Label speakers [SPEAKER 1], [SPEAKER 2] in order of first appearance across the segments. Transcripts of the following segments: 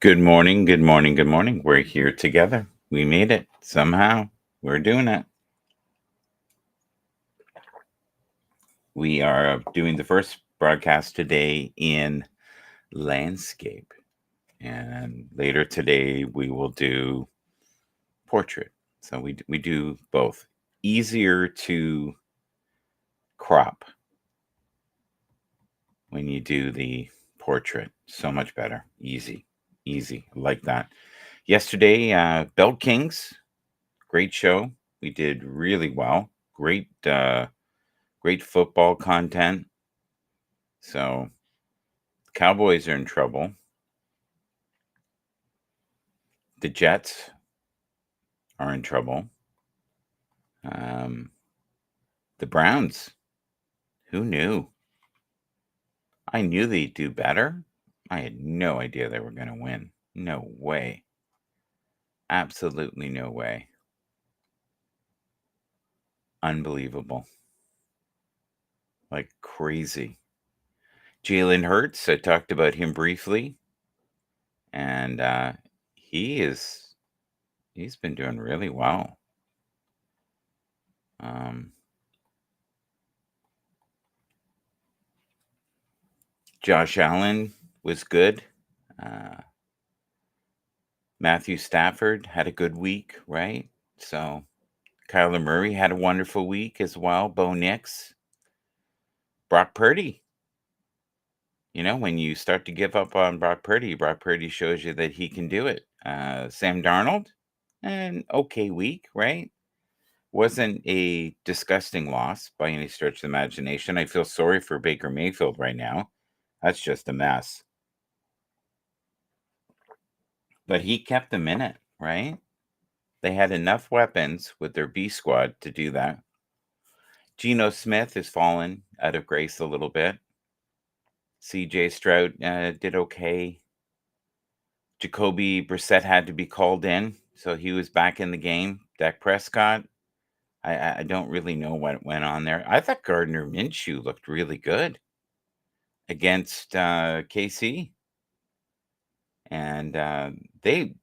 [SPEAKER 1] Good morning, good morning, good morning. We're here together. We made it somehow. We're doing it. We are doing the first broadcast today in landscape. And later today, we will do portrait. So we do both. Easier to crop when you do the portrait. So much better. Easy. Like that. Yesterday, Bell Kings, great show. We did really well. Great football content. So Cowboys are in trouble. The Jets are in trouble. Um, the Browns, who knew? I knew they'd do better. I had no idea they were going to win. No way. Absolutely no way. Unbelievable. Like crazy. Jalen Hurts, I talked about him briefly. And he's been doing really well. Um, Josh Allen was good. Uh, Matthew Stafford had a good week, right? So Kyler Murray had a wonderful week as well. Bo Nix, Brock Purdy. When you start to give up on Brock Purdy shows you that he can do it. Sam Darnold, an okay week, right? Wasn't a disgusting loss by any stretch of the imagination. I feel sorry for Baker Mayfield right now. That's just a mess. But he kept them in it, right? They had enough weapons with their B squad to do that. Geno Smith has fallen out of grace a little bit. CJ Stroud did okay. Jacoby Brissett had to be called in, so he was back in the game. Dak Prescott, I don't really know what went on there. I thought Gardner Minshew looked really good against KC, and they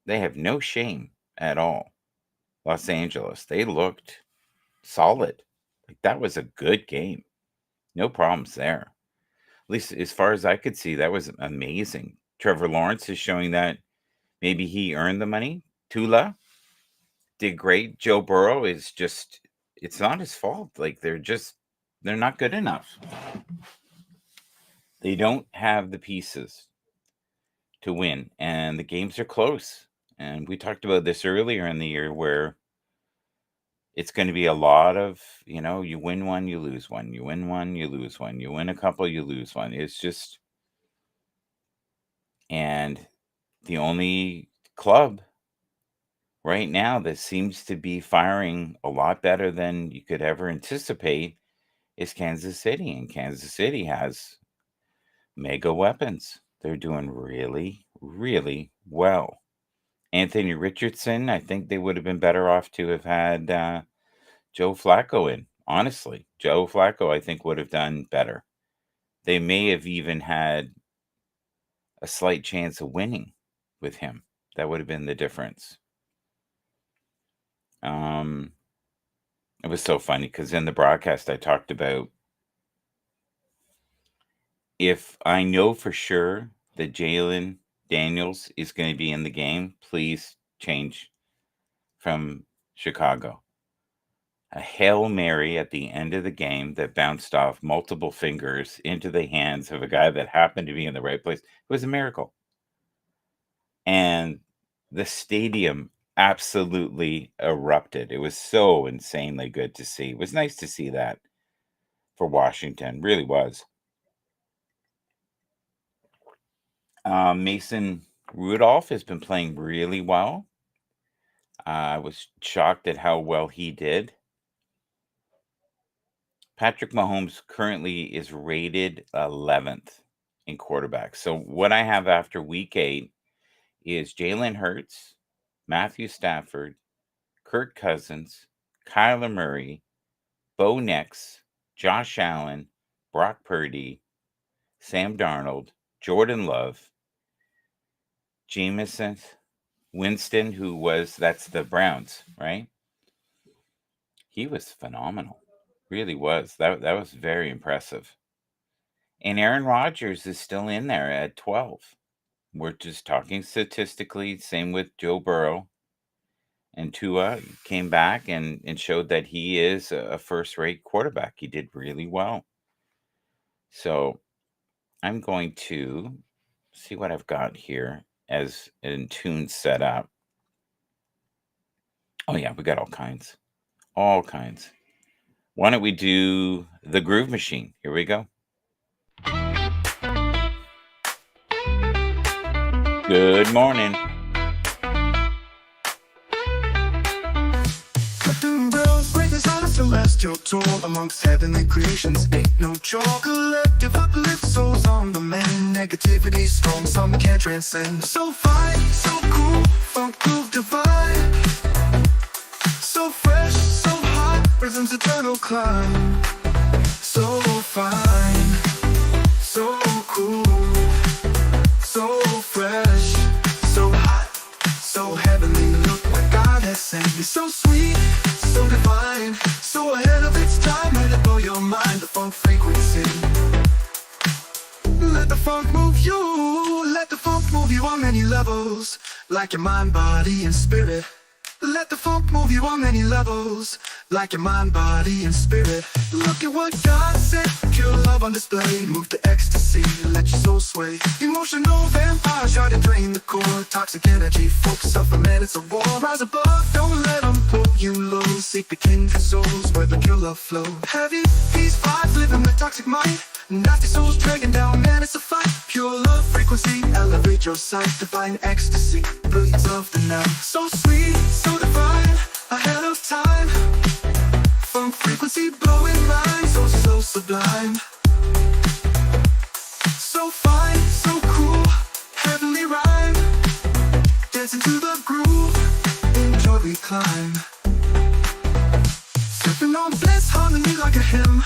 [SPEAKER 1] have no shame at all. Los Angeles, they looked solid. Like that was a good game. No problems there. At least as far as I could see, that was amazing. Trevor Lawrence is showing that maybe he earned the money. Tula did great. Joe Burrow is just, it's not his fault. Like they're not good enough. They don't have the pieces to win, and the games are close. And we talked about this earlier in the year where it's going to be a lot of, you win one, you lose one. You win one, you lose one. You win a couple, you lose one. It's just, and the only club right now that seems to be firing a lot better than you could ever anticipate is Kansas City. And Kansas City has mega weapons. They're doing really, really well. Anthony Richardson, I think they would have been better off to have had Joe Flacco in. Honestly, Joe Flacco, I think, would have done better. They may have even had a slight chance of winning with him. That would have been the difference. Um, it was so funny because in the broadcast I talked about if I know for sure that Jalen Daniels is going to be in the game, please change from Chicago. A Hail Mary at the end of the game that bounced off multiple fingers into the hands of a guy that happened to be in the right place. It was a miracle. And the stadium absolutely erupted. It was so insanely good to see. It was nice to see that for Washington. Really was. Mason Rudolph has been playing really well. I was shocked at how well he did. Patrick Mahomes currently is rated 11th in quarterbacks. So what I have after week 8 is Jalen Hurts, Matthew Stafford, Kirk Cousins, Kyler Murray, Bo Nix, Josh Allen, Brock Purdy, Sam Darnold, Jordan Love, Jameson, Winston, that's the Browns, right? He was phenomenal. Really was. That was very impressive. And Aaron Rodgers is still in there at 12. We're just talking statistically. Same with Joe Burrow. And Tua came back and showed that he is a first-rate quarterback. He did really well. So I'm going to see what I've got here as in tune set up. Oh yeah, we got all kinds. All kinds. Why don't we do the Groove Machine? Here we go. Good morning.
[SPEAKER 2] Celestial tour amongst heavenly creations. Ain't no joke, collective uplift souls on the mend. Negativity strong, some can't transcend. So fine, so cool, funk groove divine. So fresh, so hot, rhythm's eternal climb. So fine, so cool, so fresh, so hot, so heavenly. Look what God has sent me. So sweet, so divine, so ahead of its time. Let it blow your mind, the funk frequency. Let the funk move you, let the funk move you on many levels, like your mind, body, and spirit. Let the funk move you on many levels, like your mind, body, and spirit. Look at what God said, pure love on display. Move to ecstasy, let your soul sway. Emotional vampires try to drain the core. Toxic energy, focus up, man, it's a war. Rise above, don't let them pull you low. Seek the kindred souls where the pure love flow. Heavy, peace vibes, living with toxic mind. Nasty souls dragging down, man, it's a fight. Pure love frequency, elevate your sight. Divine ecstasy, brilliance of the night. So sweet, so divine, ahead of time. Funk frequency blowing mind, so sublime. So fine, so cool, heavenly rhyme. Dancing to the groove, enjoy we climb. Sipping on bliss, harmony like a hymn.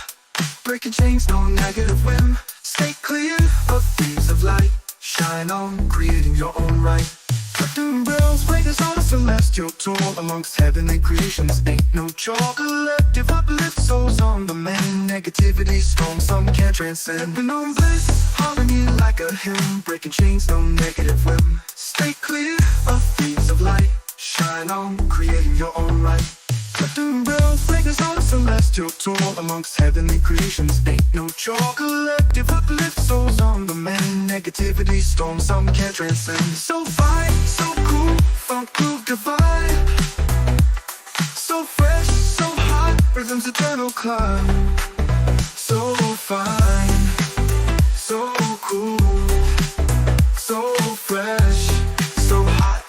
[SPEAKER 2] Breaking chains, no negative whim. Stay clear of thieves of light. Shine on, creating your own right. Curtain bells, breakers on a celestial tour amongst heavenly creations. Ain't no joke, collective uplift souls on the mend. Negativity strong, some can't transcend. Sipping on bliss, harmony like a hymn. Breaking chains, no negative whim. Stay clear of thieves of light. Shine on, creating your own right. Curtain bells, breakers on a celestial tour amongst heavenly creations. Ain't no joke, collective uplift souls on the mend. Negativity storm, some can't transcend. So fine, so cool, funk groove divine. So fresh, so hot, rhythm's eternal climb. So fine, so cool, so fresh, so hot,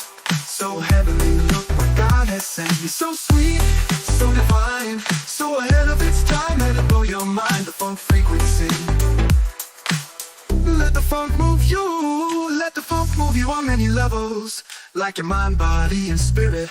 [SPEAKER 2] so heavenly. Look what God has sent me. So sweet, so divine, so ahead of its time. Let it blow your mind, the funk frequency. Let the funk move you, let the funk move you on many levels, like your mind, body, and spirit.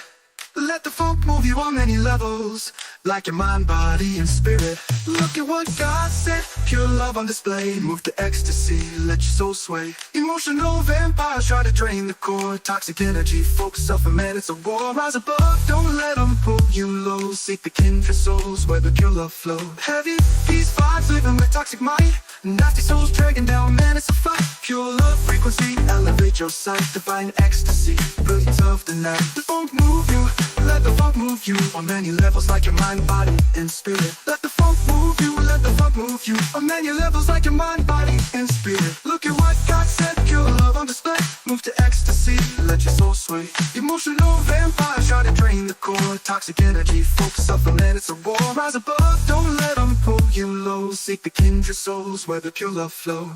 [SPEAKER 2] Let the funk move you on many levels, like your mind, body, and spirit. Look at what God said, pure love on display. Move to ecstasy, let your soul sway. Emotional vampires try to drain the core. Toxic energy, focus up, man, it's a war. Rise above, don't let them pull you low. Seek the kindred souls where the pure love flow. Heavy, peace vibes, living with toxic mind. Nasty souls dragging down, man, it's a fight. Pure love frequency, elevate your sight. Divine ecstasy, brilliance of the night. The funk move you, let the funk move you on many levels, like your mind, body, and spirit. Let the funk move you, let the funk move you on many levels, like your mind, body, and spirit. Look at what God said, pure love on display. Move to ecstasy, let your soul sway. Emotional vampires try to drain the core. Toxic energy, focus up, man, it's a war. Rise above, don't let them pull you low. Seek the kindred souls where the pure love flow.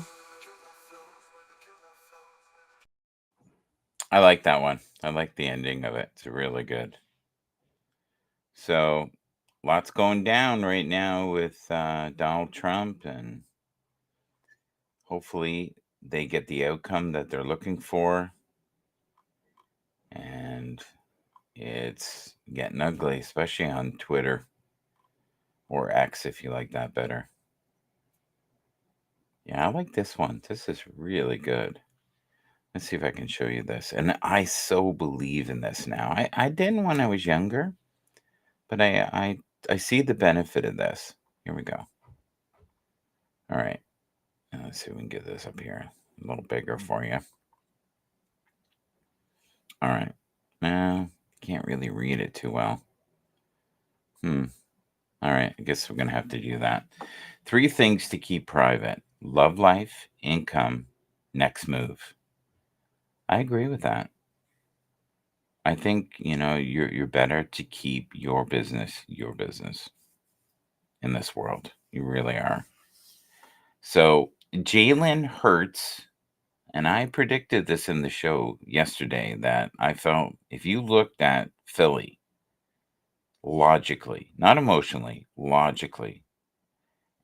[SPEAKER 1] I like that one. I like the ending of it. It's really good. So, lots going down right now with Donald Trump, and hopefully they get the outcome that they're looking for. And it's getting ugly, especially on Twitter or X, if you like that better. Yeah, I like this one. This is really good. Let's see if I can show you this. And I so believe in this now. I didn't when I was younger, but I see the benefit of this. Here we go. All right. Now let's see if we can get this up here a little bigger for you. All right. Now, can't really read it too well. All right. I guess we're going to have to do that. 3 things to keep private: love life, income, next move. I agree with that. I think, you're better to keep your business in this world. You really are. So, Jalen Hurts, and I predicted this in the show yesterday that I felt if you looked at Philly logically, not emotionally, logically,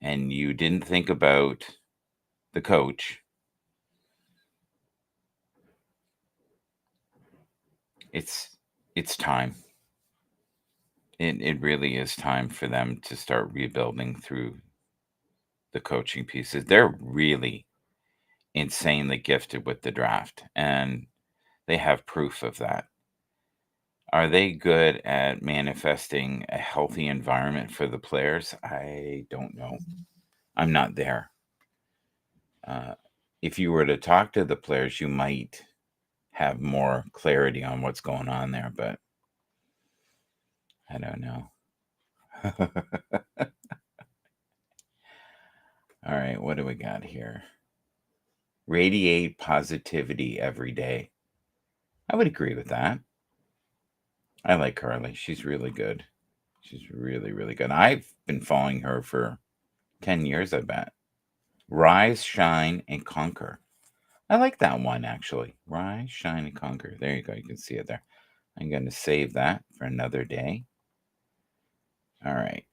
[SPEAKER 1] and you didn't think about the coach, it's time. It really is time for them to start rebuilding through the coaching pieces. They're really insanely gifted with the draft, and they have proof of that. Are they good at manifesting a healthy environment for the players? I don't know. I'm not there. Uh, if you were to talk to the players, you might have more clarity on what's going on there, but I don't know. All right, what do we got here? Radiate positivity every day. I would agree with that. I like Carly. She's really good. She's really, really good. I've been following her for 10 years, I bet. Rise, shine, and conquer. I like that one, actually. Rise, shine, and conquer. There you go. You can see it there. I'm going to save that for another day. All right.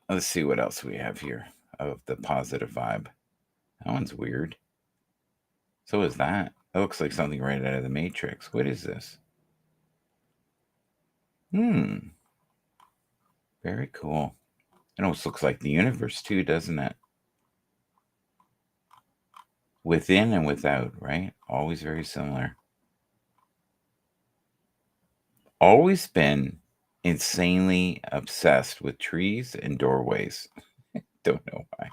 [SPEAKER 1] Let's see what else we have here of the positive vibe. That one's weird. So is that. That looks like something right out of the Matrix. What is this? Very cool. It almost looks like the universe too, doesn't it? Within and without, right? Always very similar. Always been insanely obsessed with trees and doorways. Don't know why.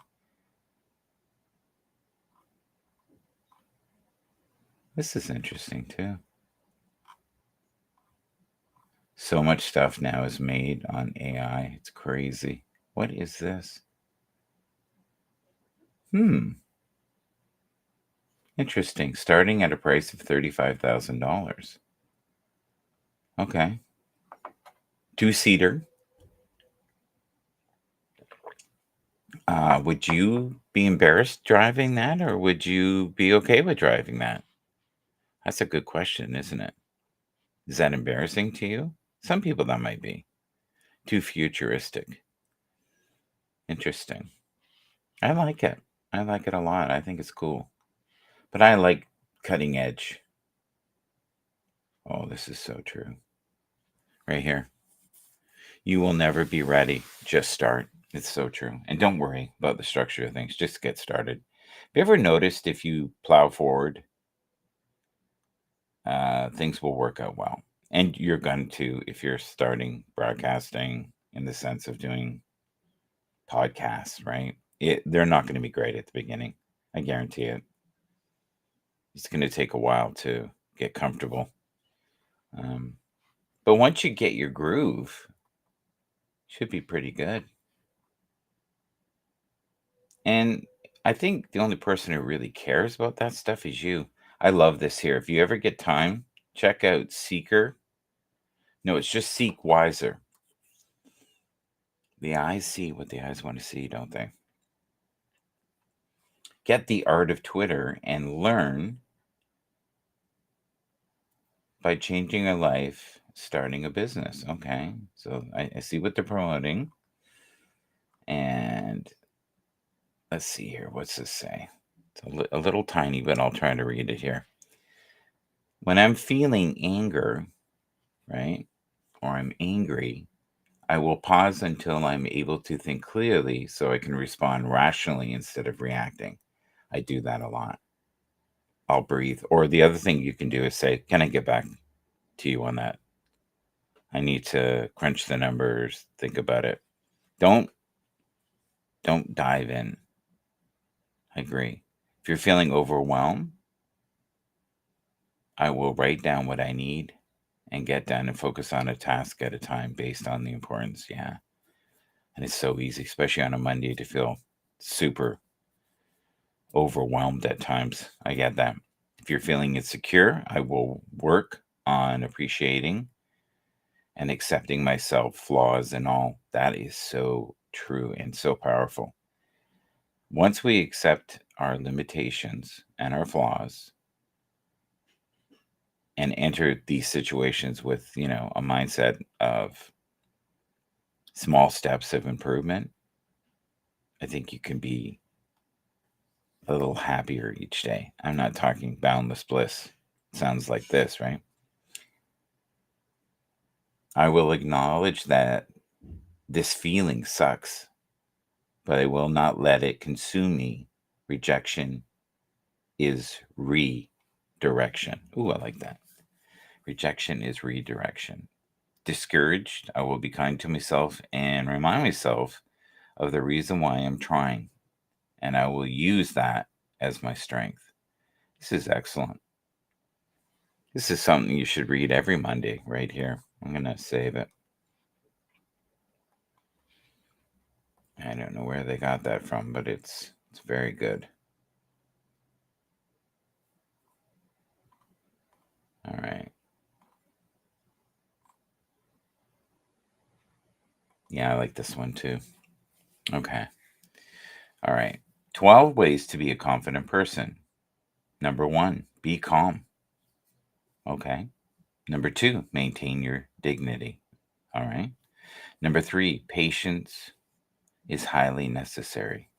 [SPEAKER 1] This is interesting too. So much stuff now is made on AI. It's crazy. What is this? Interesting. Starting at a price of $35,000. Okay. 2-seater. Would you be embarrassed driving that, or would you be okay with driving that? That's a good question, isn't it? Is that embarrassing to you? Some people that might be. Too futuristic. Interesting. I like it. I like it a lot. I think it's cool. But I like cutting edge. Oh, this is so true. Right here. You will never be ready. Just start. It's so true. And don't worry about the structure of things. Just get started. Have you ever noticed if you plow forward, things will work out well? And you're going to, if you're starting broadcasting in the sense of doing podcasts, right? They're not going to be great at the beginning. I guarantee it. It's going to take a while to get comfortable. But once you get your groove, it should be pretty good. And I think the only person who really cares about that stuff is you. I love this here. If you ever get time, check out Seeker. No, it's just Seek Wiser. The eyes see what the eyes want to see, don't they? Get the art of Twitter and learn by changing a life, starting a business. Okay. So I see what they're promoting. And let's see here. What's this say? It's a little tiny, but I'll try to read it here. When I'm feeling anger, right, or I'm angry, I will pause until I'm able to think clearly so I can respond rationally instead of reacting. I do that a lot. I'll breathe. Or the other thing you can do is say, can I get back to you on that? I need to crunch the numbers, think about it. Don't dive in. I agree. If you're feeling overwhelmed, I will write down what I need and get done and focus on a task at a time based on the importance. Yeah. And it's so easy, especially on a Monday, to feel super overwhelmed at times. I get that. If you're feeling insecure, I will work on appreciating and accepting myself, flaws and all. That is so true and so powerful. Once we accept our limitations and our flaws and enter these situations with, a mindset of small steps of improvement, I think you can be a little happier each day. I'm not talking boundless bliss. Sounds like this, right? I will acknowledge that this feeling sucks, but I will not let it consume me. Rejection is redirection. Ooh, I like that. Rejection is redirection. Discouraged, I will be kind to myself and remind myself of the reason why I'm trying, and I will use that as my strength. This is excellent. This is something you should read every Monday right here. I'm going to save it. I don't know where they got that from, but it's very good. All right. Yeah, I like this one too. Okay. All right. 12 ways to be a confident person. Number 1, be calm. Okay. Number 2, maintain your dignity. All right. Number 3, patience is highly necessary.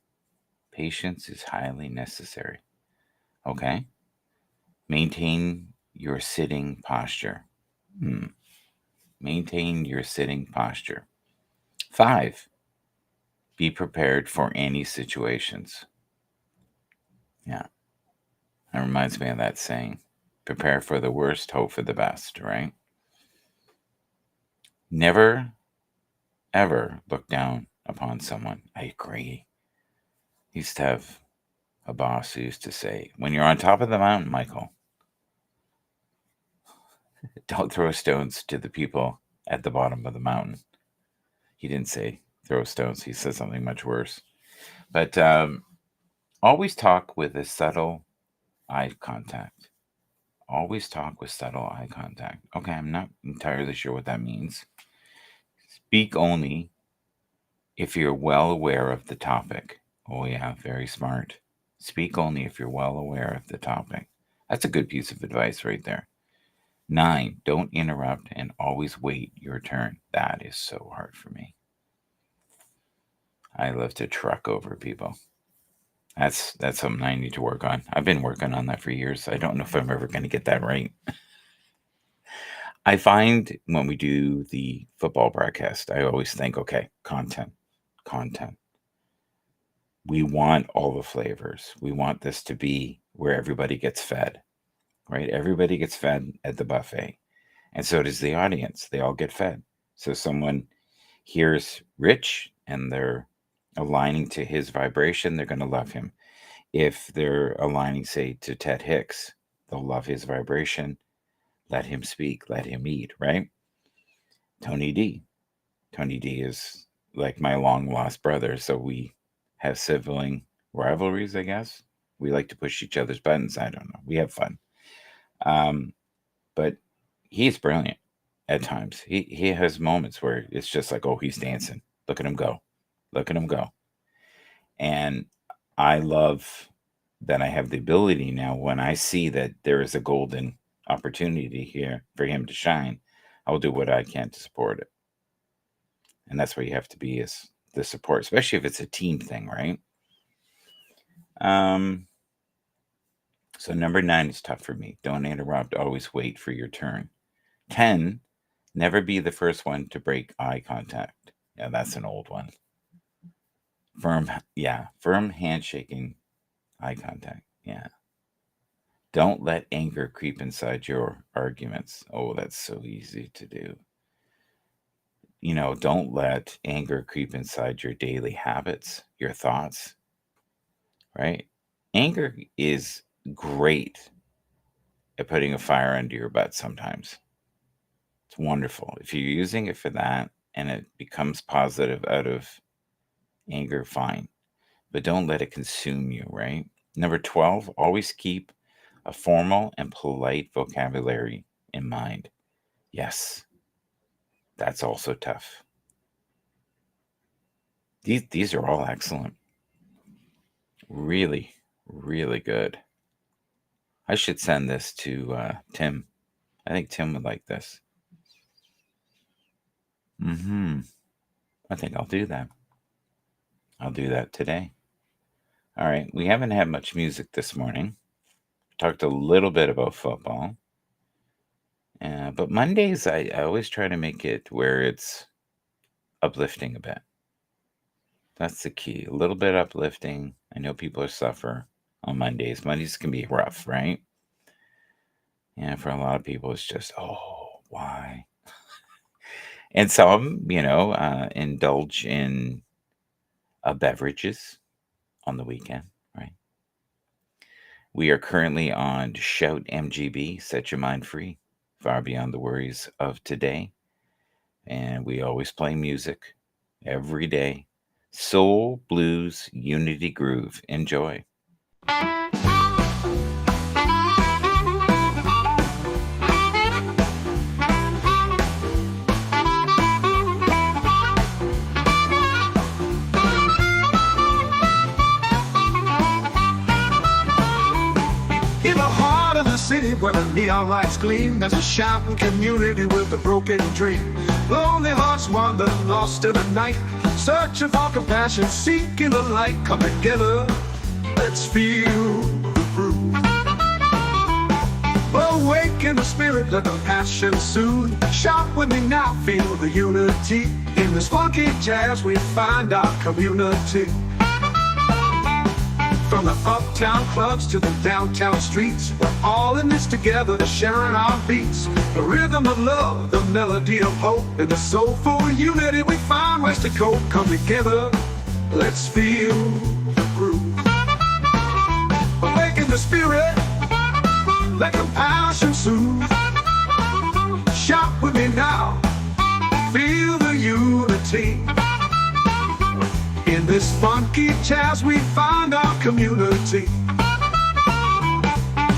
[SPEAKER 1] Patience is highly necessary. Okay. Maintain your sitting posture. Maintain your sitting posture. 5, be prepared for any situations. Yeah. That reminds me of that saying, prepare for the worst, hope for the best, right? Never, ever look down upon someone. I agree. I used to have a boss who used to say, when you're on top of the mountain, Michael, don't throw stones to the people at the bottom of the mountain. He didn't say throw stones. He said something much worse. But always talk with a subtle eye contact. Always talk with subtle eye contact. Okay, I'm not entirely sure what that means. Speak only if you're well aware of the topic. Oh, yeah, very smart. Speak only if you're well aware of the topic. That's a good piece of advice right there. 9, don't interrupt and always wait your turn. That is so hard for me. I love to truck over people. That's something I need to work on. I've been working on that for years. I don't know if I'm ever going to get that right. I find when we do the football broadcast, I always think, okay, content. We want all the flavors. We want this to be where everybody gets fed, right? Everybody gets fed at the buffet. And so does the audience. They all get fed. So someone hears Rich and they're aligning to his vibration, they're going to love him. If they're aligning, say, to Ted Hicks, they'll love his vibration. Let him speak, let him eat, right? Tony D. Tony D is like my long lost brother. So we have sibling rivalries, I guess. We like to push each other's buttons. I don't know. We have fun. But he's brilliant at times. He has moments where it's just like, oh, he's dancing. Look at him go. Look at him go. And I love that I have the ability now when I see that there is a golden opportunity here for him to shine, I'll do what I can to support it. And that's where you have to be, is the support, especially if it's a team thing, right? So number 9 is tough for me. Don't interrupt, always wait for your turn. 10, never be the first one to break eye contact. Yeah, that's an old one. Firm handshaking, eye contact. Yeah. Don't let anger creep inside your arguments. Oh, that's so easy to do. Don't let anger creep inside your daily habits, your thoughts, right? Anger is great at putting a fire under your butt sometimes. It's wonderful. If you're using it for that and it becomes positive out of anger, fine. But don't let it consume you, right? Number 12, always keep a formal and polite vocabulary in mind. Yes, that's also tough. These are all excellent. Really, really good. I should send this to Tim. I think Tim would like this. I think I'll do that. I'll do that today. All right. We haven't had much music this morning. Talked a little bit about football. But Mondays, I always try to make it where it's uplifting a bit. That's the key. A little bit uplifting. I know people suffer on Mondays. Mondays can be rough, right? And for a lot of people, it's just, oh, why? And some, indulge in beverages on the weekend, right? We are currently on ShoutMGB, Set Your Mind Free, far beyond the worries of today. And we always play music every day. Soul, blues, unity groove. Enjoy.
[SPEAKER 2] In the heart of the city where the neon lights gleam, there's a shouting community with a broken dream. Lonely hearts wander lost in the night, searching for compassion, seeking the light. Come together, let's feel the groove. Awaken the spirit, let the passion soothe. Shout with me now, feel the unity. In this funky jazz we find our community. From the uptown clubs to the downtown streets, we're all in this together, sharing our beats. The rhythm of love, the melody of hope, and the soulful unity we find ways to cope. Come together, let's feel the groove. Awaken the spirit, let compassion soothe. Shout with me now, feel the unity. In this funky jazz we find our community.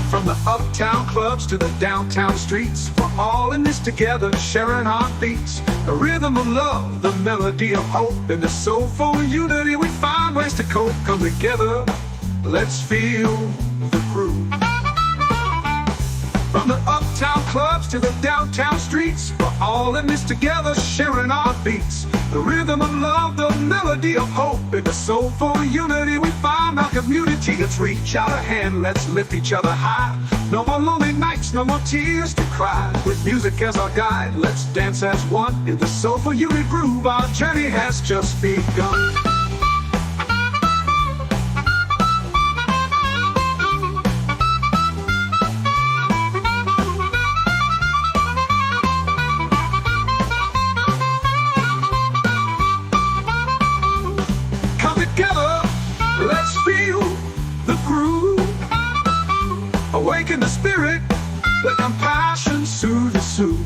[SPEAKER 2] From the uptown clubs to the downtown streets, we're all in this together, sharing our beats. The rhythm of love, the melody of hope, and the soulful unity we find ways to cope. Come together, let's feel the groove. From the uptown clubs to the downtown streets, we're all in this together, sharing our beats. The rhythm of love, the melody of hope, and the soulful unity we find our community. Let's reach out a hand, let's lift each other high. No more lonely nights, no more tears to cry. With music as our guide, let's dance as one. In the soulful unity groove, our journey has just begun. Let's feel the groove. Awaken the spirit, let compassion soothe the soothe.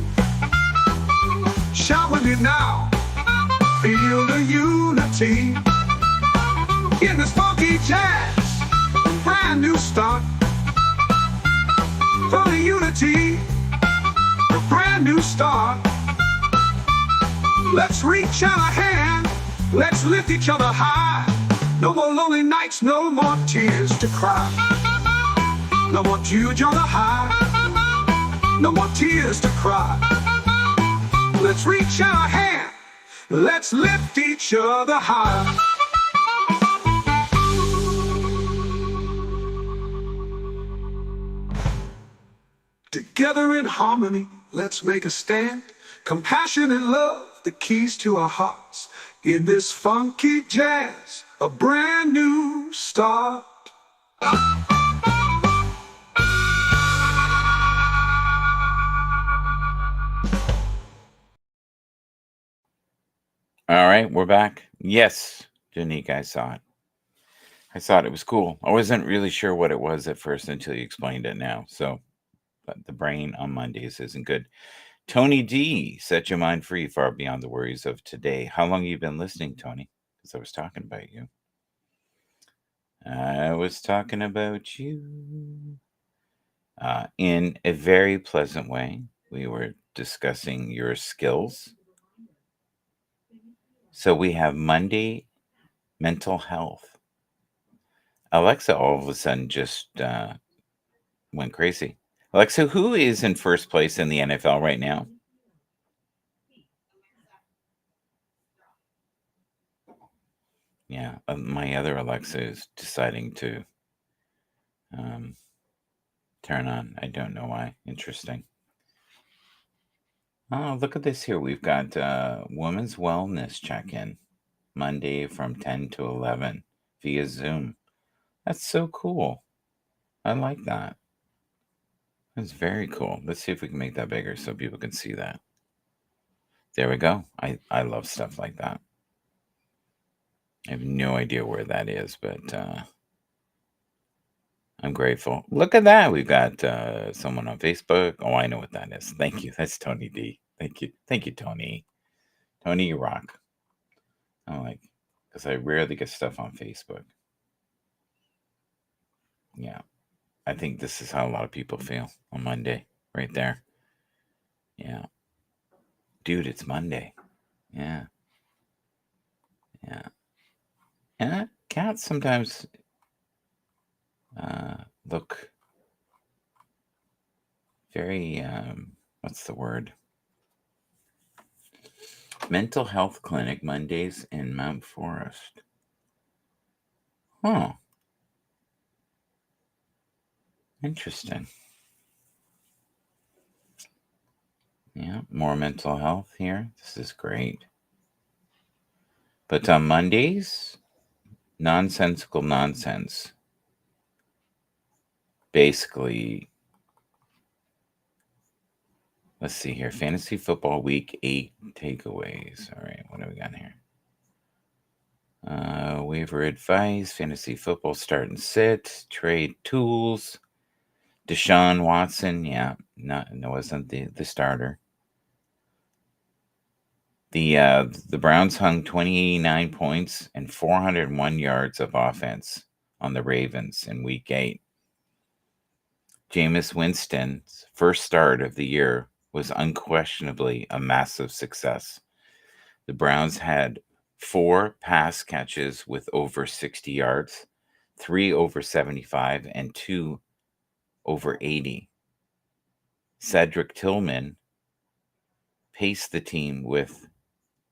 [SPEAKER 2] Shout with me now, feel the unity. In this funky jazz, a brand new start. For the unity, a brand new start. Let's reach out a hand, let's lift each other high. No more lonely nights, no more tears to cry. No more tears on the high. No more tears to cry. Let's reach our hand, let's lift each other high. Together in harmony, let's make a stand. Compassion and love, the keys to our hearts. In this funky jazz, a brand new start.
[SPEAKER 1] All right, we're back. Yes, Janique, I saw it. I thought it was cool. I wasn't really sure what it was at first until you explained it now. So, but the brain on Mondays isn't good. Tony D, set your mind free far beyond the worries of today. How long you been listening, Tony? Because I was talking about you. I was talking about you. In a very pleasant way, we were discussing your skills. So we have Monday mental health. Alexa all of a sudden just went crazy. Alexa, who is in first place in the NFL right now? Yeah, my other Alexa is deciding to um, turn on. I don't know why. Interesting. Oh, look at this here. We've got Women's Wellness Check-in Monday from 10 to 11 via Zoom. That's so cool. I like that. That's very cool. Let's see if we can make that bigger so people can see that. There we go. I love stuff like that. I have no idea where that is, but I'm grateful. Look at that. We've got someone on Facebook. Oh, I know what that is. Thank you. That's Tony D. Thank you. Thank you, Tony. Tony, you rock. I like, because I rarely get stuff on Facebook. Yeah. I think this is how a lot of people feel on Monday, right there. Yeah. Dude, it's Monday. Yeah. Yeah. And cats sometimes look very, what's the word? Mental health clinic Mondays in Mount Forest. Huh. Interesting. Yeah, more mental health here. This is great. But on Mondays, nonsensical nonsense. Basically, let's see here. Fantasy football week 8 takeaways. All right, what do we got here? Waiver advice, fantasy football start and sit, trade tools. Deshaun Watson, yeah, no, wasn't the starter. The Browns hung 29 points and 401 yards of offense on the Ravens in Week 8. Jameis Winston's first start of the year was unquestionably a massive success. The Browns had 4 pass catches with over 60 yards, 3 over 75, and 2 over 80. Cedric Tillman paced the team with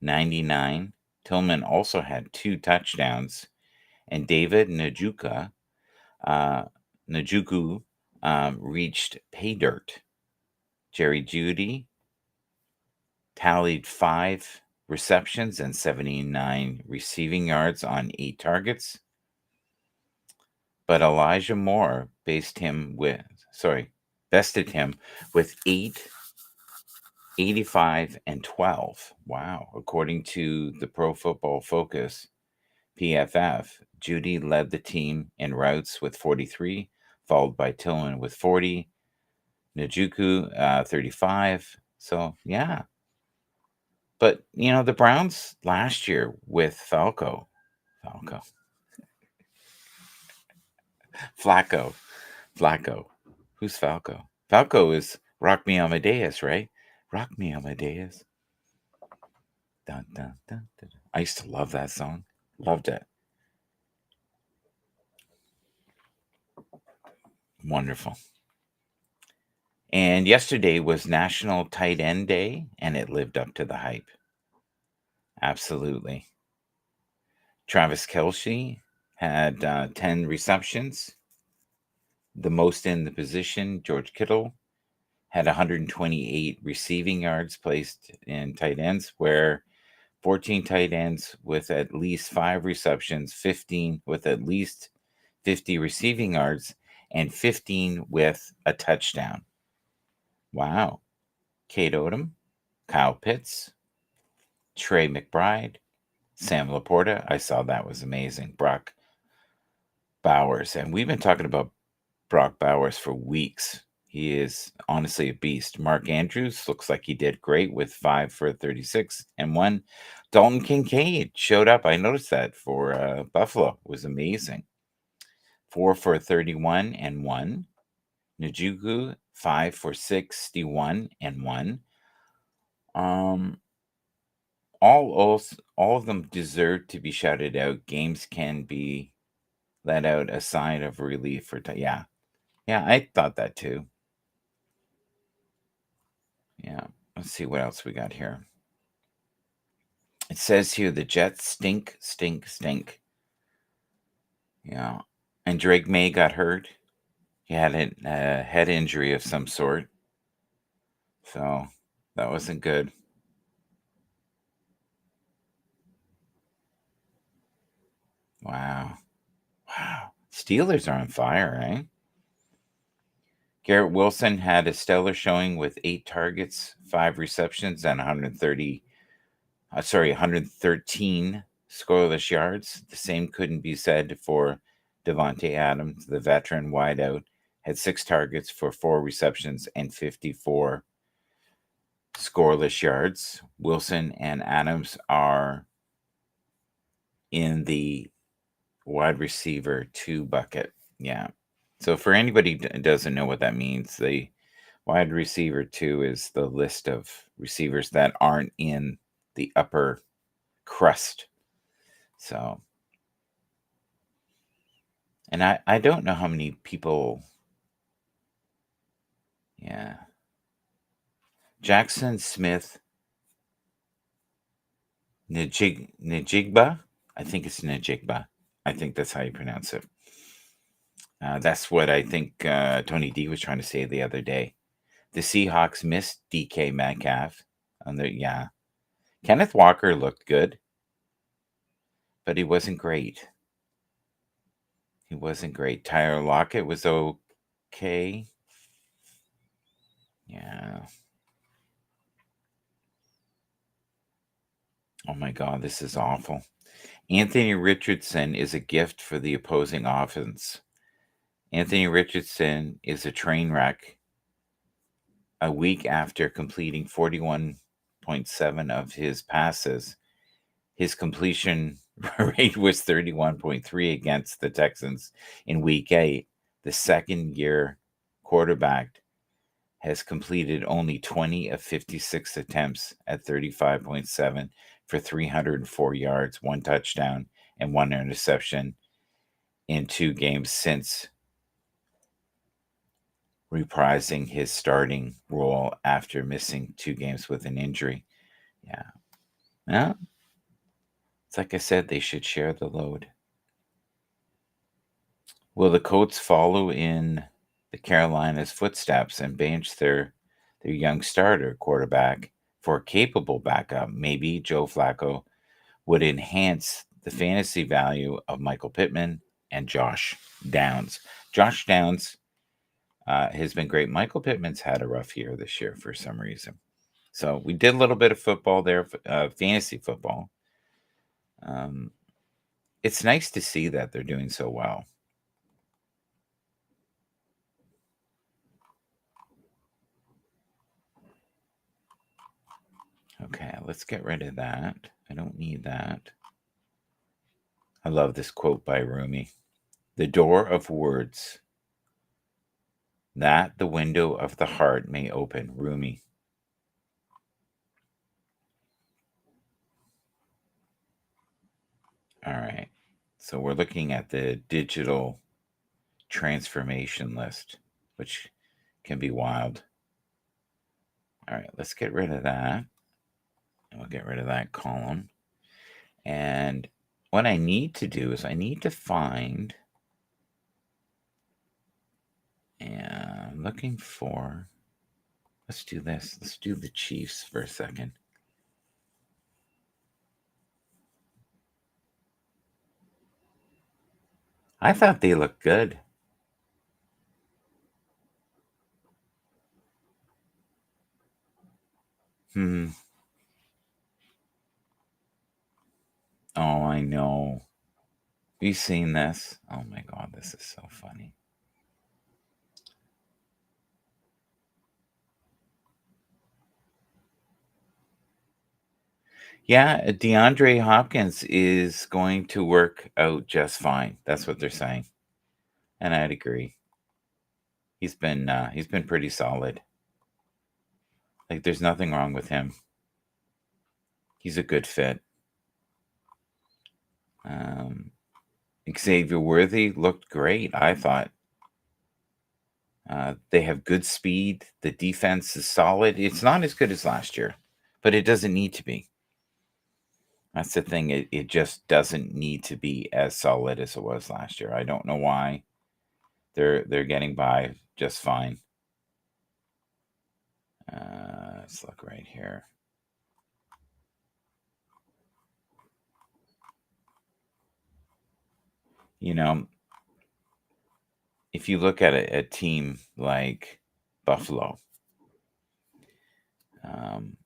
[SPEAKER 1] 99. Tillman also had 2 touchdowns, and David Njoku reached pay dirt. Jerry Jeudy tallied 5 receptions and 79 receiving yards on 8 targets. But Elijah Moore bested him with 8, 85, and 12. Wow. According to the Pro Football Focus PFF, Judy led the team in routes with 43, followed by Tillman with 40, Njoku 35. So, yeah. But, the Browns last year with Flacco. Who's Falco? Falco is Rock Me Amadeus, right? Rock Me Amadeus. Dun, dun, dun, dun. I used to love that song. Loved it. Wonderful. And yesterday was National Tight End Day, and it lived up to the hype. Absolutely. Travis Kelce had 10 receptions, the most in the position. George Kittle had 128 receiving yards placed in tight ends, where 14 tight ends with at least 5 receptions, 15 with at least 50 receiving yards, and 15 with a touchdown. Wow. Kate Odom, Kyle Pitts, Trey McBride, Sam Laporta, I saw that was amazing. Brock Bowers, and we've been talking about Brock Bowers for weeks. He is honestly a beast. Mark Andrews looks like he did great with 5 for 36 and 1. Dalton Kincaid showed up. I noticed that for Buffalo. It was amazing. 4 for 31 and 1. Njoku, 5 for 61 and 1. Um, all of them deserve to be shouted out. Games can be let out a sign of relief for yeah. Yeah, I thought that too. Yeah. Let's see what else we got here. It says here the Jets stink, stink, stink. Yeah. And Drake May got hurt. He had a head injury of some sort. So that wasn't good. Wow. Wow. Steelers are on fire, eh? Garrett Wilson had a stellar showing with 8 targets, 5 receptions, and 113 scoreless yards. The same couldn't be said for Devontae Adams, the veteran wideout, had 6 targets for 4 receptions and 54 scoreless yards. Wilson and Adams are in the wide receiver 2 bucket. Yeah. So for anybody that doesn't know what that means, the wide receiver 2 is the list of receivers that aren't in the upper crust. So, and I don't know how many people, yeah. Jackson Smith Najigba. I think it's Najigba. I think that's how you pronounce it. That's what I think Tony D was trying to say the other day. The Seahawks missed DK Metcalf. Yeah. Kenneth Walker looked good, but he wasn't great. He wasn't great. Tyler Lockett was okay. Yeah. Oh my God, this is awful. Anthony Richardson is a gift for the opposing offense. Anthony Richardson is a train wreck. A week after completing 41.7 of his passes, his completion rate was 31.3 against the Texans in week 8. The second year quarterback has completed only 20 of 56 attempts at 35.7 for 304 yards, 1 touchdown, and 1 interception in 2 games since reprising his starting role after missing 2 games with an injury. Yeah. Yeah. It's like I said, they should share the load. Will the Colts follow in the Carolinas' footsteps and bench their young starter quarterback for a capable backup? Maybe Joe Flacco would enhance the fantasy value of Michael Pittman and Josh Downs. Josh Downs has been great. Michael Pittman's had a rough year this year for some reason. So we did a little bit of football there, fantasy football. It's nice to see that they're doing so well. Okay, let's get rid of that. I don't need that. I love this quote by Rumi. The door of words, that the window of the heart may open. Rumi. All right. So we're looking at the digital transformation list, which can be wild. All right, let's get rid of that. And we'll get rid of that column. And what I need to do is I need to find, and I'm looking for, let's do this. Let's do the Chiefs for a second. I thought they looked good. Oh, I know. You seen this? Oh my god, this is so funny. Yeah, DeAndre Hopkins is going to work out just fine. That's what they're saying, and I'd agree. He's been pretty solid. Like, there's nothing wrong with him. He's a good fit. Um, Xavier Worthy looked great, I thought. They have good speed. The defense is solid. It's not as good as last year, but it doesn't need to be. That's the thing. It just doesn't need to be as solid as it was last year. I don't know why. They're getting by just fine. Let's look right here. You know, if you look at a team like Buffalo, um,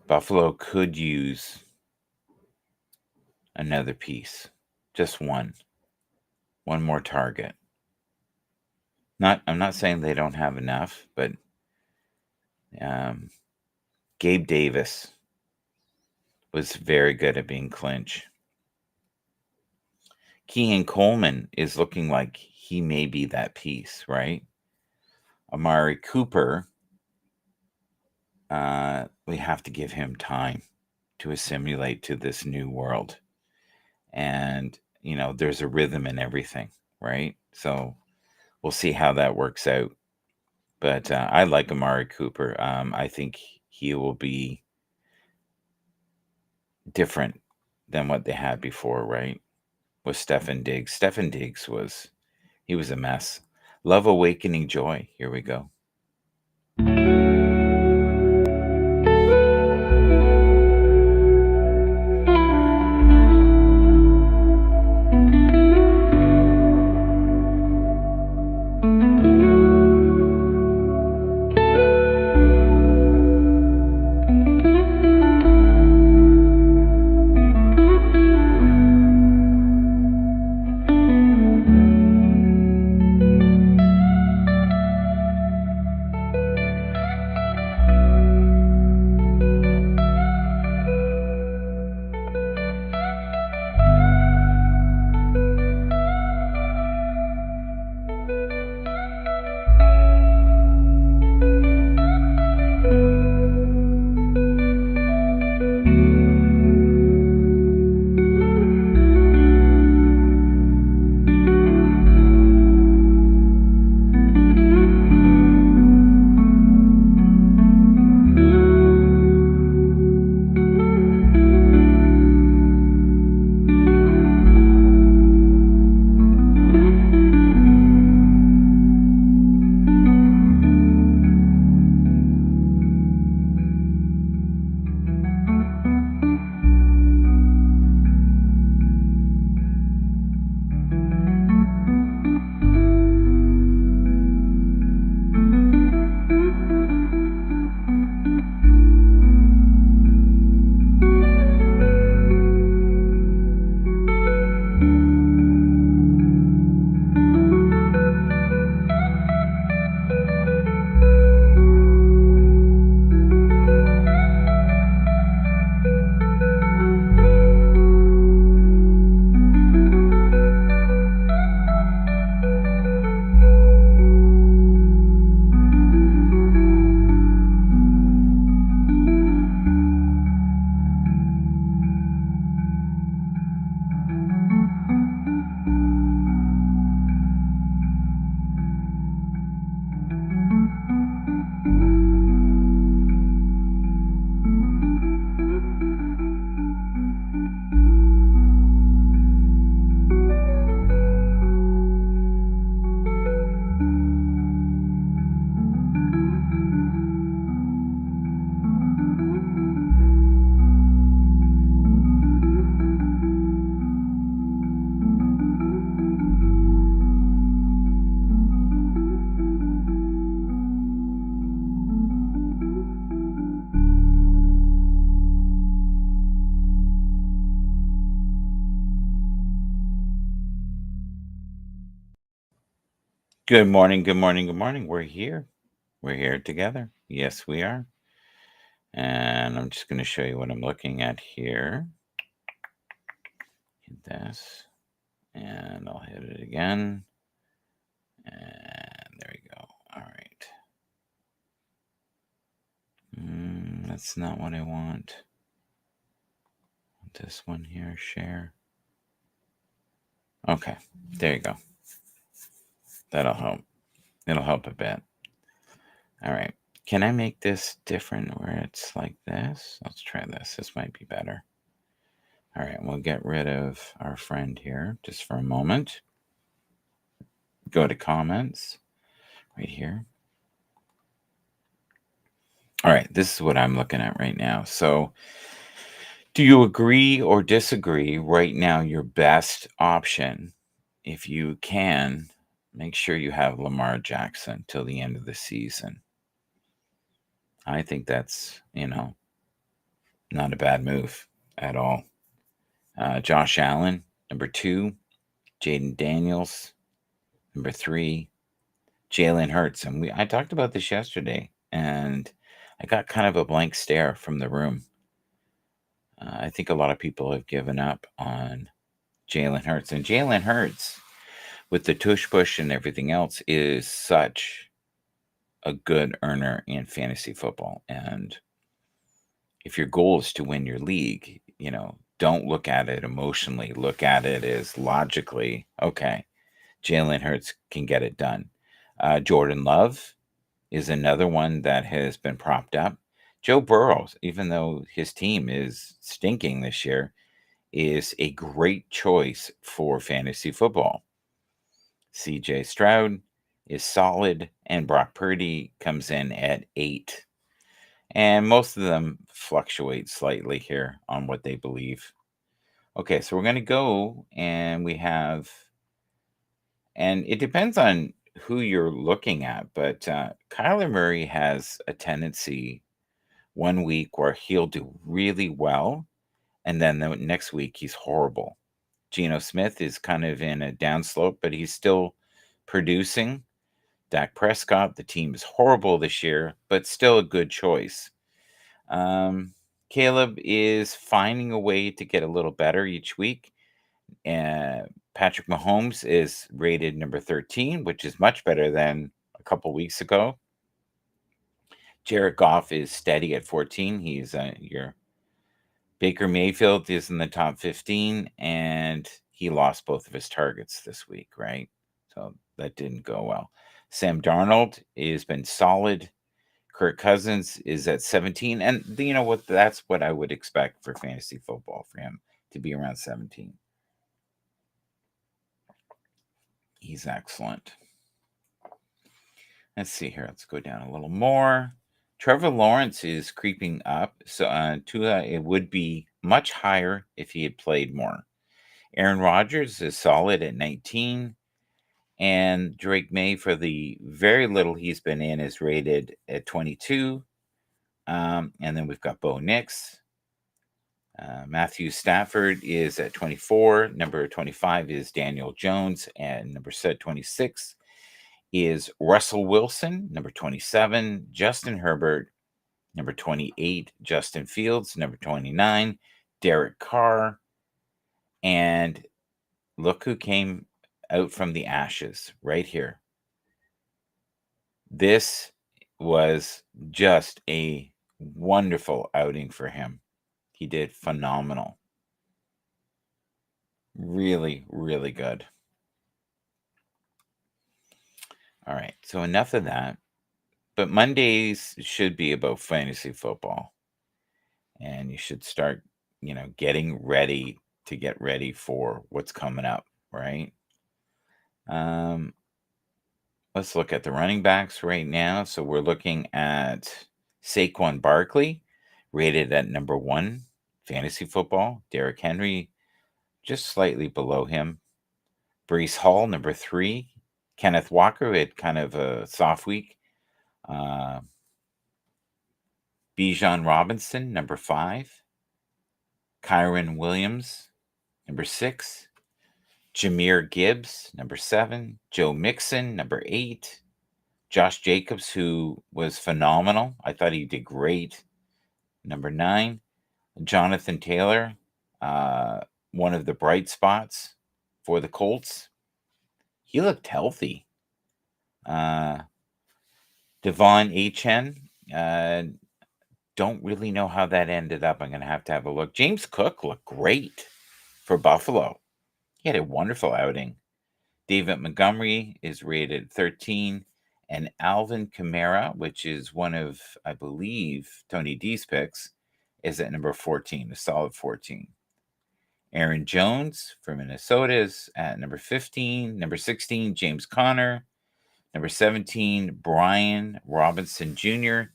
[SPEAKER 1] Buffalo could use another piece, just one more target. I'm not saying they don't have enough, but um, Gabe Davis was very good at being clinch. Kean Coleman is looking like he may be that piece, right? Amari Cooper, we have to give him time to assimilate to this new world. And, there's a rhythm in everything, right? So we'll see how that works out. But I like Amari Cooper. I think he will be different than what they had before, right? With Stefan Diggs. Stefan Diggs he was a mess. Love Awakening Joy. Here we go. Good morning, good morning, good morning. We're here. We're here together. Yes, we are. And I'm just going to show you what I'm looking at here. Hit this. And I'll hit it again. And there we go. All right. That's not what I want. This one here, share. Okay, there you go. That'll help. It'll help a bit. All right. Can I make this different where it's like this? Let's try this. This might be better. All right, we'll get rid of our friend here just for a moment. Go to comments right here. All right, this is what I'm looking at right now. So, do you agree or disagree right now? Your best option, if you can, make sure you have Lamar Jackson till the end of the season. I think that's, not a bad move at all. Josh Allen, number 2. Jaden Daniels, number 3. Jalen Hurts. And I talked about this yesterday, and I got kind of a blank stare from the room. I think a lot of people have given up on Jalen Hurts. And Jalen Hurts, with the tush push and everything else, is such a good earner in fantasy football. And if your goal is to win your league, don't look at it emotionally. Look at it as logically, okay, Jalen Hurts can get it done. Jordan Love is another one that has been propped up. Joe Burrow, even though his team is stinking this year, is a great choice for fantasy football. CJ Stroud is solid, and Brock Purdy comes in at 8. And most of them fluctuate slightly here on what they believe. Okay, so we're going to go and and it depends on who you're looking at, but Kyler Murray has a tendency one week where he'll do really well, and then the next week he's horrible. Geno Smith is kind of in a downslope, but he's still producing. Dak Prescott, the team is horrible this year, but still a good choice. Caleb is finding a way to get a little better each week. Patrick Mahomes is rated number 13, which is much better than a couple weeks ago. Jared Goff is steady at 14. He's your Baker Mayfield is in the top 15, and he lost both of his targets this week, right? So that didn't go well. Sam Darnold has been solid. Kirk Cousins is at 17, and you know what? That's what I would expect for fantasy football for him to be around 17. He's excellent. Let's see here. Let's go down a little more. Trevor Lawrence is creeping up. So it would be much higher if he had played more. Aaron Rodgers is solid at 19. And Drake May, for the very little he's been in, is rated at 22. And then we've got Bo Nix. Matthew Stafford is at 24. Number 25 is Daniel Jones. And number 26 is Russell Wilson. Number 27, Justin Herbert. Number 28, Justin Fields. Number 29, Derek Carr. And look who came out from the ashes right here. This was just a wonderful outing for him. He did phenomenal. Really, really good. All right, so enough of that. But Mondays should be about fantasy football. And you should start, getting ready to get ready for what's coming up, right? Um, let's look at the running backs right now. So we're looking at Saquon Barkley, rated at number 1, fantasy football. Derrick Henry, just slightly below him. Brees Hall, number 3. Kenneth Walker had kind of a soft week. Bijan Robinson, number 5. Kyron Williams, number 6. Jameer Gibbs, number 7. Joe Mixon, number 8. Josh Jacobs, who was phenomenal. I thought he did great, number 9. Jonathan Taylor, uh, one of the bright spots for the Colts. He looked healthy. Uh, Devon Achen, don't really know how that ended up. I'm going to have a look. James Cook looked great for Buffalo. He had a wonderful outing. David Montgomery is rated 13. And Alvin Kamara, which is one of, I believe, Tony D's picks, is at number 14, a solid 14. Aaron Jones for Minnesota is at number 15. Number 16, James Conner. Number 17, Brian Robinson Jr.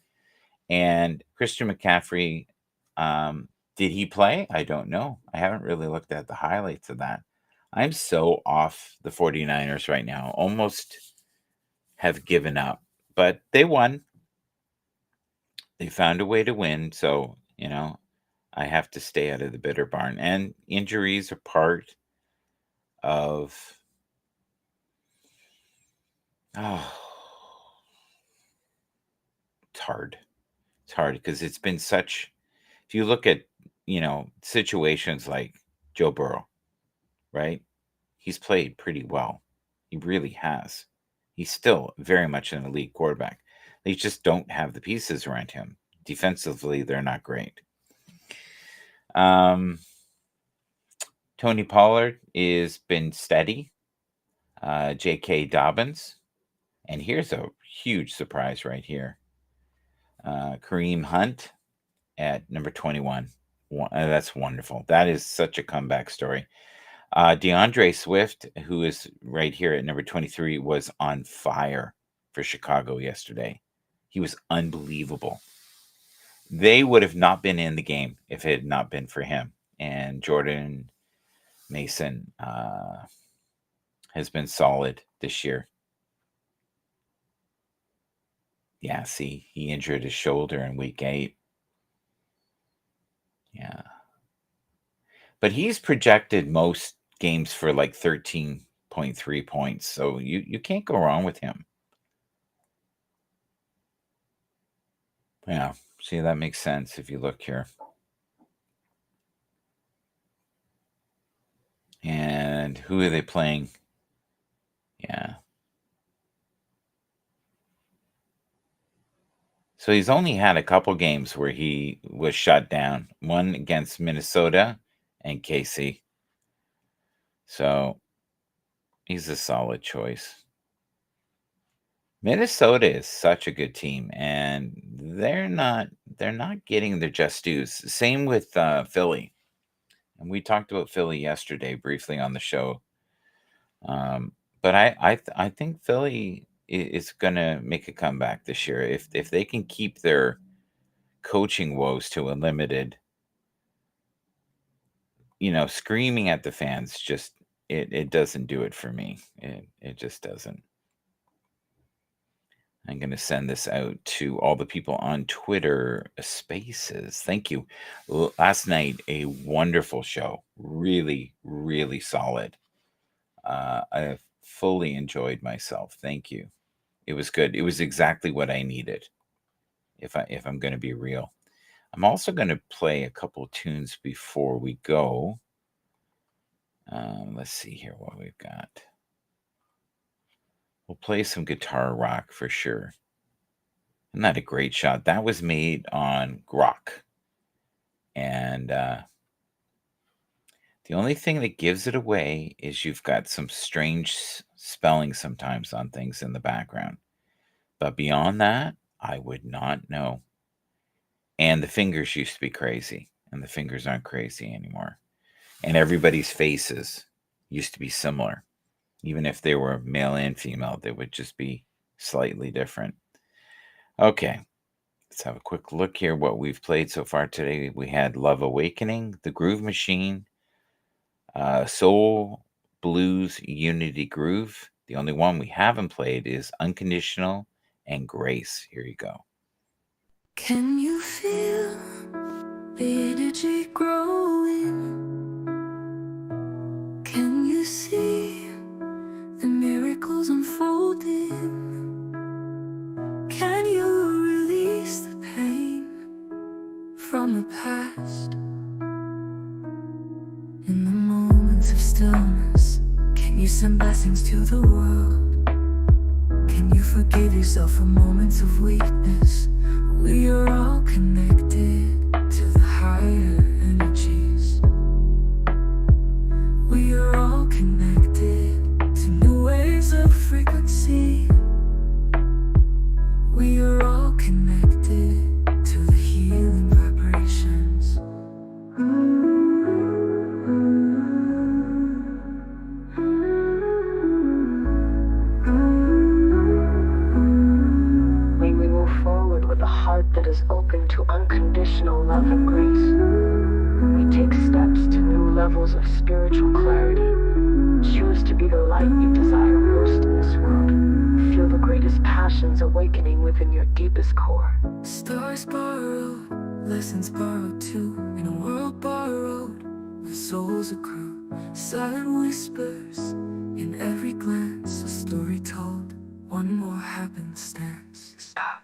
[SPEAKER 1] And Christian McCaffrey, did he play? I don't know. I haven't really looked at the highlights of that. I'm so off the 49ers right now. Almost have given up. But they won. They found a way to win. So, I have to stay out of the bitter barn. And injuries are part of. Oh, it's hard. It's hard because it's been such. If you look at, situations like Joe Burrow, right? He's played pretty well. He really has. He's still very much an elite quarterback. They just don't have the pieces around him. Defensively, they're not great. Tony Pollard is been steady. J.K. Dobbins. And here's a huge surprise right here. Kareem Hunt at number 21. That's wonderful. That is such a comeback story. DeAndre Swift, who is right here at number 23, was on fire for Chicago yesterday. He was unbelievable. They would have not been in the game if it had not been for him. And Jordan Mason has been solid this year. Yeah, see, he injured his shoulder in week 8. Yeah. But he's projected most games for like 13.3 points. So you can't go wrong with him. Yeah. See, that makes sense if you look here. And who are they playing? Yeah. So he's only had a couple games where he was shut down. One against Minnesota and KC. So he's a solid choice. Minnesota is such a good team, and they're not getting their just dues. Same with Philly, and we talked about Philly yesterday briefly on the show. But I think Philly is going to make a comeback this year if they can keep their coaching woes to a limited. Screaming at the fans just it doesn't do it for me. It just doesn't. I'm going to send this out to all the people on Twitter Spaces. Thank you. Last night, a wonderful show. Really, really solid. I fully enjoyed myself. Thank you. It was good. It was exactly what I needed. If I'm going to be real, I'm also going to play a couple tunes before we go. Let's see here what we've got. We'll play some guitar rock for sure. Isn't that a great shot? That was made on Grok. And the only thing that gives it away is you've got some strange spelling sometimes on things in the background. But beyond that, I would not know. And the fingers used to be crazy, and the fingers aren't crazy anymore. And everybody's faces used to be similar. Even if they were male and female, they would just be slightly different. Okay, let's have a quick look here what we've played so far today. We had Love Awakening, The Groove Machine, Soul Blues Unity Groove. The only one we haven't played is Unconditional and Grace. Here you go.
[SPEAKER 2] Can you feel the energy growing? Can you see Peace and blessings to the world. Can you forgive yourself for moments of weakness? We are all connected to the higher energies. We are all connected to new waves of frequency. We are all connected to the healing vibrations. May we move forward with a heart that is open to unconditional love and grace. We take steps to new levels of spiritual clarity. Choose to be the light you desire most in this world. Feel the greatest passions awakening within your deepest core. Stars borrowed, lessons borrowed too. In a world borrowed, where souls accrue. Silent whispers in every glance, a story told. One more happenstance. Stop.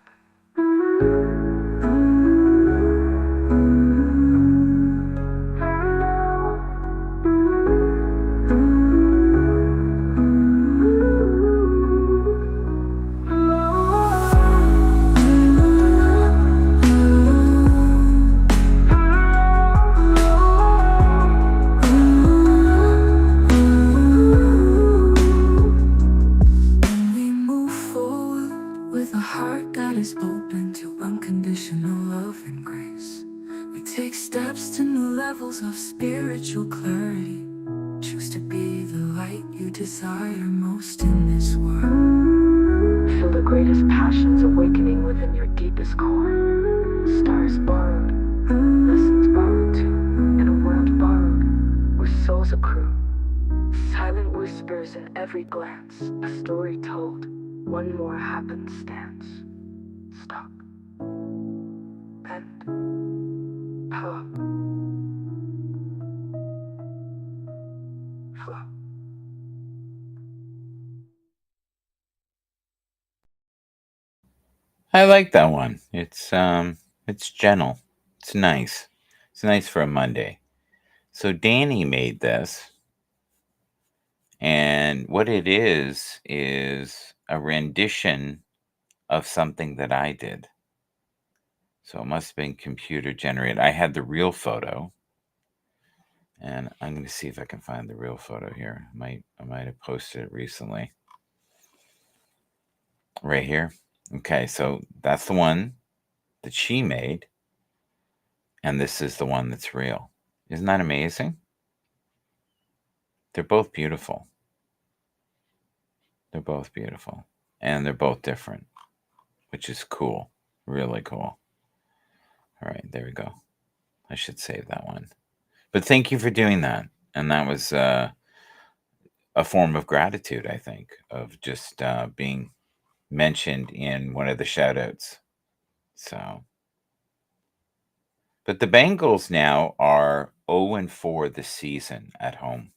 [SPEAKER 2] With a heart that is open to unconditional love and grace, we take steps to new levels of spiritual clarity. Choose to be the light you desire most in this world. Feel the greatest passions awakening within your deepest core. Stars borrowed, lessons borrowed too. In a world borrowed, where souls accrue. Silent whispers in every glance, a story told. One more happenstance. Stop. Bend. Pull. Flow.
[SPEAKER 1] I like that one. It's gentle. It's nice. It's nice for a Monday. So Danny made this, and what it is a rendition of something that I did. So it must have been computer generated. I had the real photo, and I'm going to see if I can find the real photo here. I might have posted it recently. Right here. Okay, so that's the one that she made, and this is the one that's real. Isn't that amazing? They're both beautiful. They're both beautiful, and they're both different, which is cool. Really cool. All right, there we go. I should save that one. But thank you for doing that. And that was a form of gratitude, I think, of just being mentioned in one of the shout outs. So, but the Bengals now are 0-4 this season at home,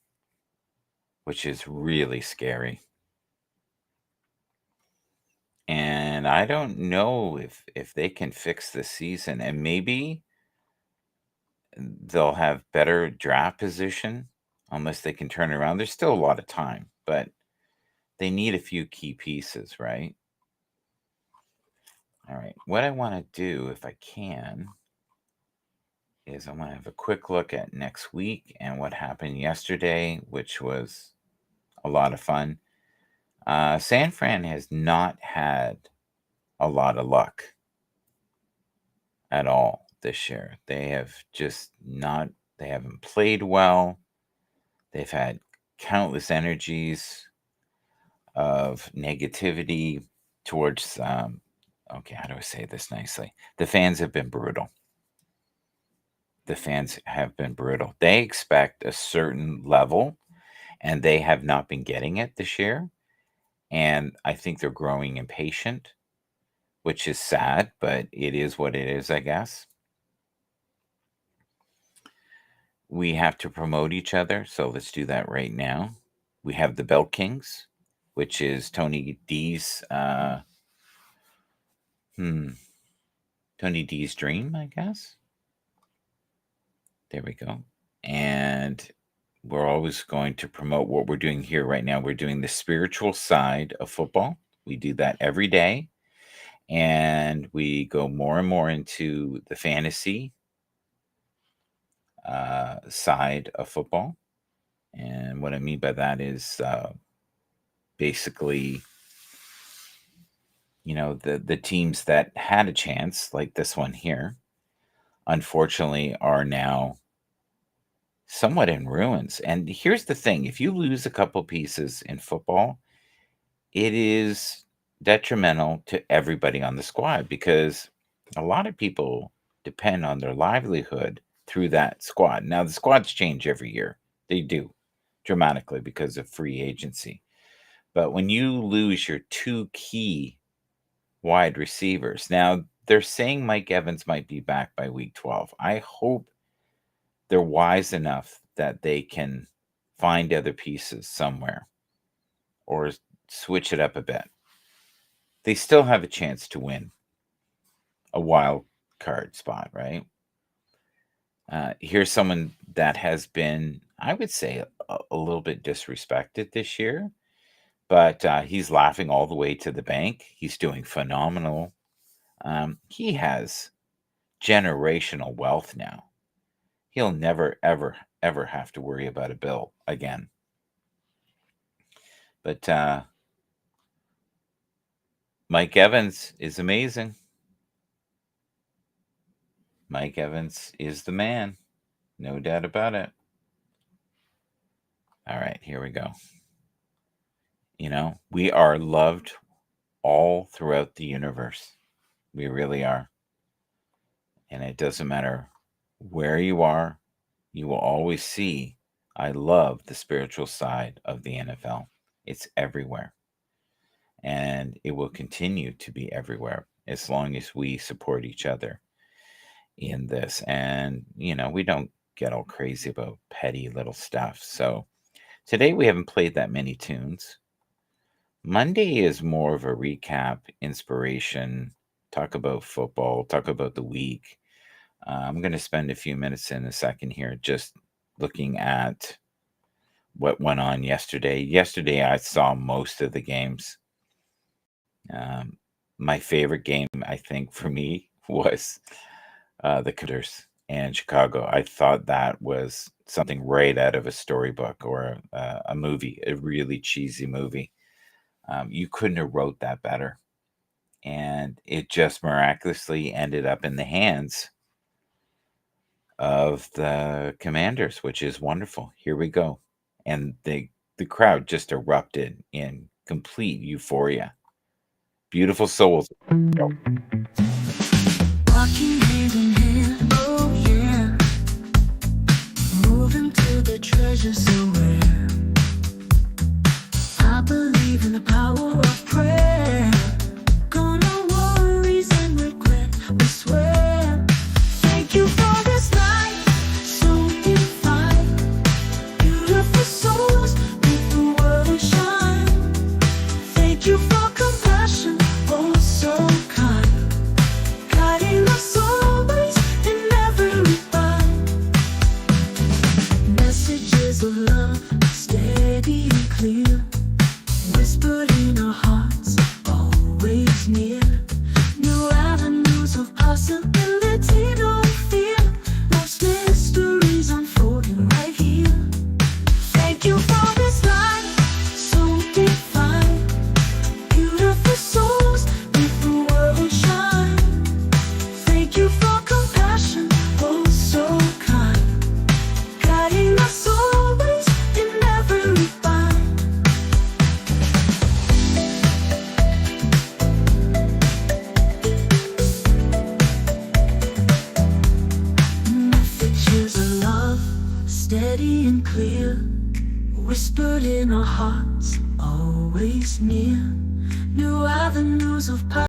[SPEAKER 1] which is really scary. And I don't know if they can fix this season, and maybe they'll have better draft position unless they can turn it around. There's still a lot of time, but they need a few key pieces, right? All right. What I want to do, if I can, is I want to have a quick look at next week and what happened yesterday, which was a lot of fun. San Fran has not had a lot of luck at all this year. They have just not, they haven't played well. They've had countless energies of negativity towards, okay, how do I say this nicely? The fans have been brutal. The fans have been brutal. They expect a certain level, and they have not been getting it this year. And I think they're growing impatient, which is sad, but it is what it is, I guess. We have to promote each other, so let's do that right now. We have the Belt Kings, which is Tony D's Tony D's dream, I guess. There we go. And we're always going to promote what we're doing here right now. We're doing the spiritual side of football. We do that every day, and we go more and more into the fantasy side of football. And what I mean by that is basically, the teams that had a chance, like this one here, unfortunately are now somewhat in ruins. And here's the thing, if you lose a couple pieces in football, it is detrimental to everybody on the squad because a lot of people depend on their livelihood through that squad. Now, the squads change every year, they do dramatically because of free agency. But when you lose your two key wide receivers, now they're saying Mike Evans might be back by week 12. I hope they're wise enough that they can find other pieces somewhere or switch it up a bit. They still have a chance to win a wild card spot, right? Here's someone that has been, I would say, a little bit disrespected this year, but he's laughing all the way to the bank. He's doing phenomenal. He has generational wealth now. He'll never, ever, ever have to worry about a bill again. But Mike Evans is amazing. Mike Evans is the man. No doubt about it. All right, here we go. We are loved all throughout the universe. We really are. And it doesn't matter where you are, you will always see, I love the spiritual side of the NFL. It's everywhere. And it will continue to be everywhere as long as we support each other in this. And, we don't get all crazy about petty little stuff. So today we haven't played that many tunes. Monday is more of a recap, inspiration, talk about football, talk about the week. I'm going to spend a few minutes in a second here just looking at what went on yesterday. Yesterday, I saw most of the games. My favorite game, I think, for me was the Commanders and Chicago. I thought that was something right out of a storybook or a movie, a really cheesy movie. You couldn't have wrote that better. And it just miraculously ended up in the hands of the Commanders, which is wonderful. Here we go. And the crowd just erupted in complete euphoria. Beautiful souls. Go.
[SPEAKER 2] Walking hand in hand, oh yeah. Moving to the treasure somewhere. I believe in the power of prayer. Gone are worries and regret, we swear. Thank you for this night, so divine. Beautiful souls, make the world shine. Thank you for compassion, oh so kind. Guiding us always in every bind. Messages of love, steady and clear. Whispered in our hearts, always near. New avenues of possibility, no fear. Most mysteries unfolding right here. Thank you for this life, so divine. Beautiful souls, make the world shine. Thank you for compassion, oh so kind. Guiding us always in every bind. Messages of love, steady and clear. Whispered in our hearts, always near. New avenues of